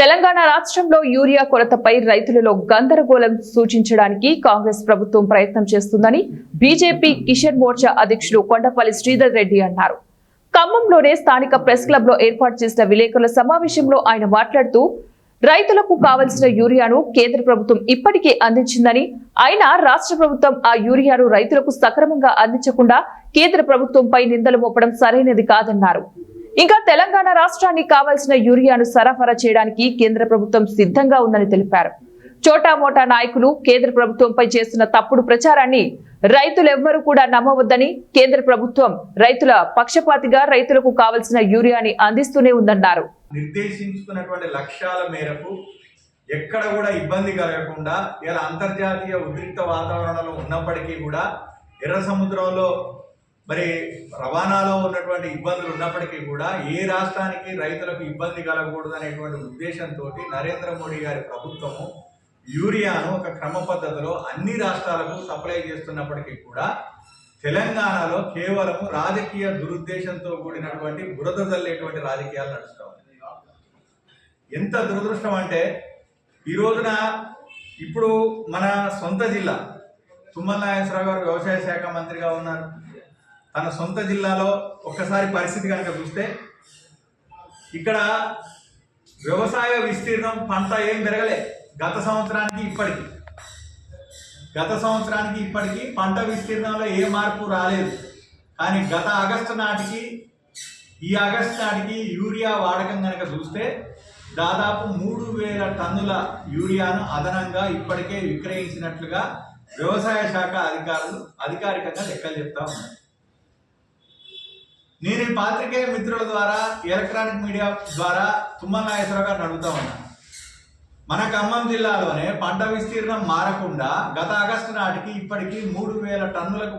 తెలంగాణ రాష్ట్రంలో యూరియా కొరతపై రైతులలో గందరగోళం సూచించడానికి కాంగ్రెస్ ప్రభుత్వం ప్రయత్నం చేస్తుందని బీజేపీ కిషన్ మోర్చా అధ్యక్షుడు కొండపల్లి శ్రీధర్ రెడ్డి అన్నారు. ఖమ్మంలోనే స్థానిక ప్రెస్ క్లబ్ లో ఏర్పాటు చేసిన విలేకరుల సమావేశంలో ఆయన మాట్లాడుతూ రైతులకు కావలసిన యూరియాను కేంద్ర ప్రభుత్వం ఇప్పటికే అందించిందని, అయినా రాష్ట్ర ప్రభుత్వం ఆ యూరియాను రైతులకు సక్రమంగా అందించకుండా కేంద్ర ప్రభుత్వంపై నిందలు మోపడం సరైనది కాదన్నారు. ఇంకా తెలంగాణ రాష్ట్రానికి కావాల్సిన యూరియాను సరఫరా చేయడానికి కేంద్ర ప్రభుత్వం సిద్ధంగా ఉందని తెలిపారు. చోటా మోటా నాయకులు కేంద్ర ప్రభుత్వంపై చేస్తున్న తప్పుడు ప్రచారాన్ని రైతులెవ్వరూ కూడా నమ్మవద్దని, కేంద్ర ప్రభుత్వం రైతుల పక్షపాతిగా రైతులకు కావాల్సిన యూరియాని అందిస్తూనే ఉందన్నారు. నిర్దేశించుకున్నటువంటి లక్ష్యాల మేరకు ఎక్కడ కూడా ఇబ్బంది కలగకుండా ఇలా అంతర్జాతీయ ఉద్రిక్త వాతావరణంలో ఉన్నప్పటికీ కూడా ఎర్ర సముద్రంలో మరి రవాణాలో ఉన్నటువంటి ఇబ్బందులు ఉన్నప్పటికీ కూడా ఏ రాష్ట్రానికి రైతులకు ఇబ్బంది కలగకూడదు అనేటువంటి ఉద్దేశంతో నరేంద్ర మోడీ గారి ప్రభుత్వము యూరియాను ఒక క్రమ పద్ధతిలో అన్ని రాష్ట్రాలకు సప్లై చేస్తున్నప్పటికీ కూడా తెలంగాణలో కేవలం రాజకీయ దురుద్దేశంతో కూడినటువంటి బురద జల్లేటువంటి రాజకీయాలు నడుస్తూ ఉన్నాయి. ఎంత దురదృష్టం అంటే ఈ రోజున ఇప్పుడు మన సొంత జిల్లా తుమ్మల నాగేశ్వరరావు గారు వ్యవసాయ శాఖ మంత్రిగా ఉన్నారు. తన సొంత జిల్లాలో ఒక్కసారి పరిస్థితి కనుక చూస్తే ఇక్కడ వ్యవసాయ విస్తీర్ణం పంట ఏం పెరగలే. గత సంవత్సరానికి ఇప్పటికీ పంట విస్తీర్ణంలో ఏ మార్పు రాలేదు. కానీ గత ఆగస్టు నాటికి ఈ ఆగస్టు నాటికి యూరియా వాడకం కనుక చూస్తే దాదాపు 3000 టన్నుల యూరియాను అదనంగా ఇప్పటికే విక్రయించినట్లుగా వ్యవసాయ శాఖ అధికారులు అధికారికంగా లెక్కలు చెప్తా ఉన్నారు. నేను ఈ పాత్రికేయ మిత్రుల ద్వారా ఎలక్ట్రానిక్ మీడియా ద్వారా తుమ్మల నాగేశ్వరరావు గారిని అడుగుతా ఉన్నాను. మన ఖమ్మం జిల్లాలోనే పంట విస్తీర్ణం మారకుండా గత ఆగస్టు నాటికి ఇప్పటికీ 3000 టన్నులకు